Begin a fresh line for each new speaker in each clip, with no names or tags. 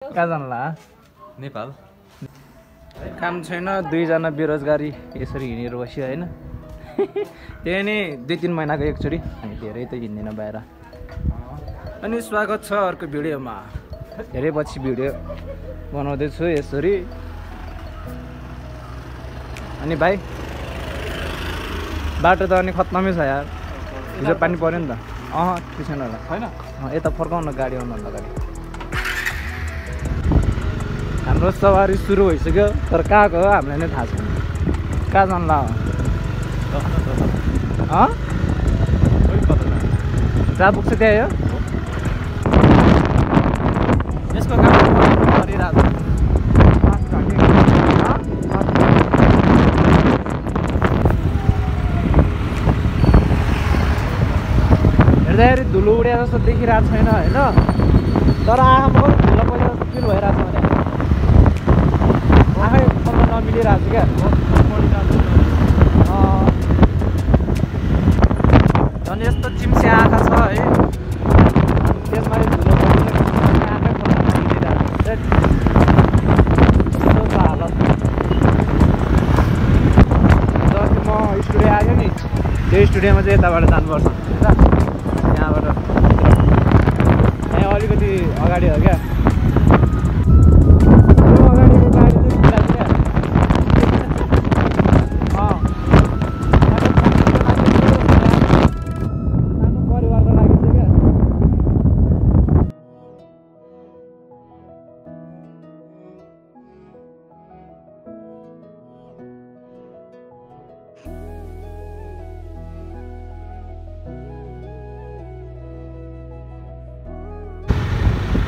कहाँ जानला
नेपाल
काम छैन दुईजना बेरोजगारी यसरी हिँडेर बस्यो हैन त्यही नै 2-3 महिनाको एकचोटि अनि धेरै त हिँड्दैन बाहिर अनि स्वागत छ अर्को भिडियोमा धेरै पछि भिडियो बनाउँदै छु यसरी अनि भाइ बाटो त अनि खत्तमै छ यार हिजो पानी पर्यो नि त त्यो छैन होला
हैन
यता फर्काउन गाडी आउनु अगाडि हाम्रो सवारी सुरु भइसक्यो तर कहाँको हो हामीलाई नै थाहा छैन कहाँ जानला हो जहाँ पुग्छ त्यही हो यसको काम गरिरहेको हेर्दाखेरि धुलो उड्या जस्तो देखिरहेको छैन होइन तर आँखामा धुलो पैसा जस्तो फिल भइरहेको छ भने आँखै पल्ल नमिलिरहेको छ क्या झन् यस्तो चिम्से आँखा छ है त्यसमा धुलो आँखै पल्ल नमिलिरहेको छ हालत जस्तो म स्टुडियो आएको नि त्यो स्टुडियोमा चाहिँ यताबाट जानुपर्छ यहाँबाट यहाँ अलिकति अगाडि हो क्या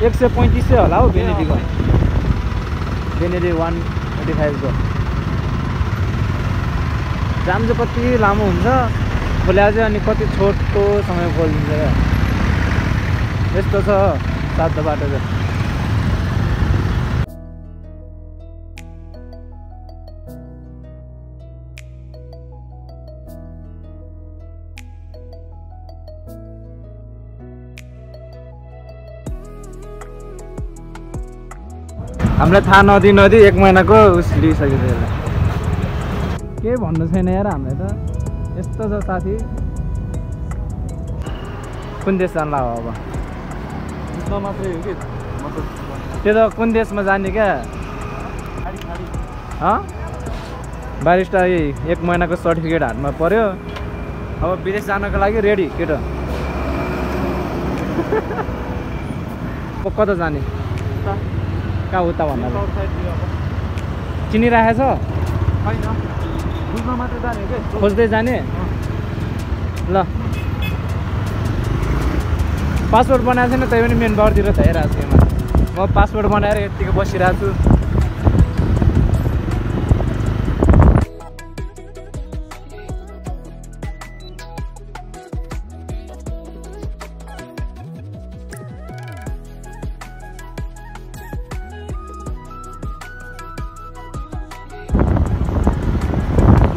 एक 135 होला हौ बेनेडीको बेनेडी 125 को जाम चाहिँ कति लामो हुन्छ खोल्या चाहिँ अनि कति छोटो समय खोलिन्छ क्या यस्तो छ सातो बाटो चाहिँ हामीलाई थाहा नदी 1 महिनाको उस लिइसक्यो त्यसलाई के भन्नु छैन यार हामीलाई त यस्तो छ साथी कुन देश जानला हो अब
मात्रै हो कि
त्यो त कुन देशमा जाने क्या बारिस्टा 1 महिनाको सर्टिफिकेट हातमा पर्यो अब विदेश जानको लागि रेडी केटो कता जाने कहाँ उता भन्दा चिनिरहेछ खोज्दै जाने ल पासपोर्ट बनाएको छैन तै पनि मेन बारतिर त हेरिरहेको छु म पासपोर्ट बनाएर यतिकै बसिरहेको छु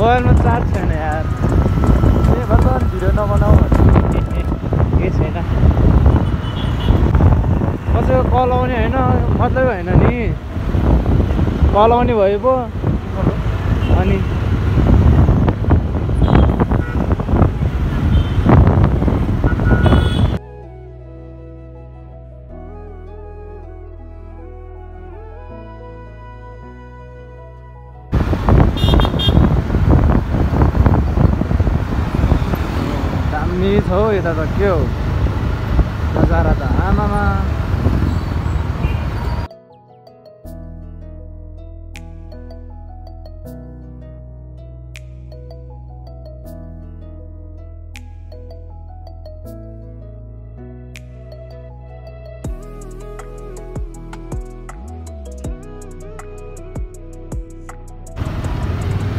मोबाइलमा चार्ज छैन यार ए भगवान् भिडियो नबनाऊ केही छैन कसैको कल आउने होइन मतलब होइन नि कल आउने भयो पो अनि छ हौ यता त के हो नजारा त आमामा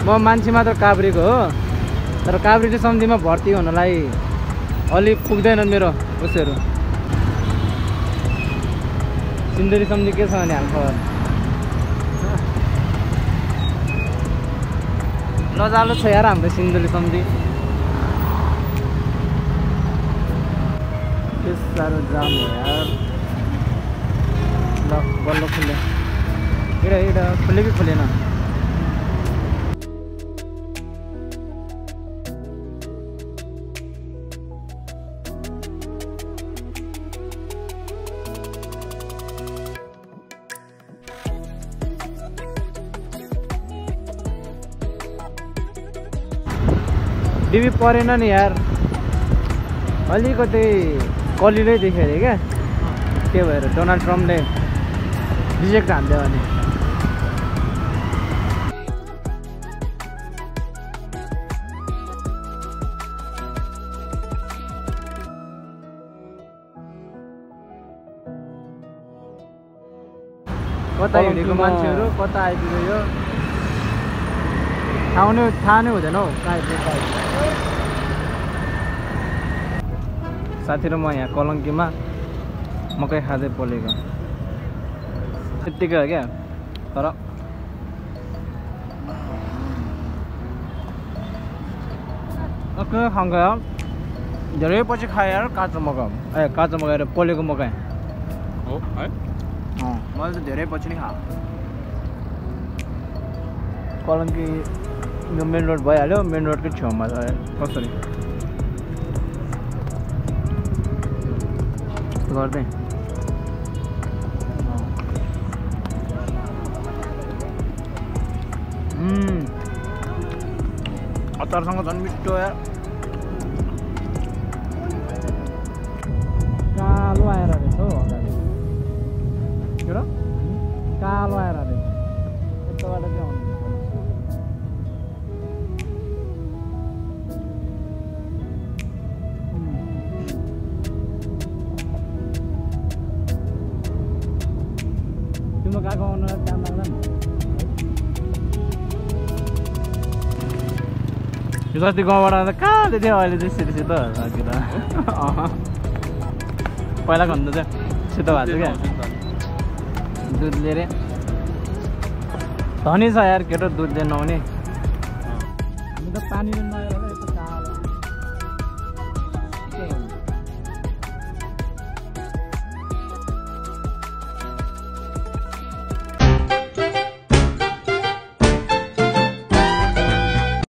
म मान्छे मात्र काभ्रेको हो तर काभ्रे सम्धिमा भर्ती हुनलाई अलि पुग्दैन मेरो उसहरू सिन्धुली सम्धि के छ भने हाल खबर लजालो छ यार हाम्रो सिन्धुली सम्धि के साह्रो जाम हो यार ल बल्ल खुल्यो एडा खुल्यो कि खुलेन डिबी परेन नि यार अलिकति कलिलै देख्यो अरे क्या त्यही भएर डोनाल्ड ट्रम्पले रिजेक्ट हान्दियो भने कता हिँडेको मान्छेहरू कता आइपुग्यो थाहा नै हुँदैन हौ साथी र म यहाँ कलङ्कीमा मकै खाँदै पोलेको त्यत्तिकै हो क्या तर खान्छ धेरै पछि खायो यार काँचो मकै काँचो मकै पोलेको मकै
हो है
मैले त धेरै पछि नै खाएँ कलङ्की यो मेन रोड भइहाल्यो मेन रोडकै छेउमा छ कसरी गर्दै अचारसँग झन् मिठो यार कालो आएर रहेछ हौ अगाडि एउटा कालो आएर रहेछ यताबाट चाहिँ आउनु तिम्रो गएको आउनु काम लाग्दैन यो जति गाउँबाट आउँदा कहाँ थियो अहिले चाहिँ सिधै सिधो पहिलाको भन्दा चाहिँ सिधो भएको थियो क्या दुध लिएर धनी छ यार केटो दुध लिएर नआउने हामी त पानी नआएर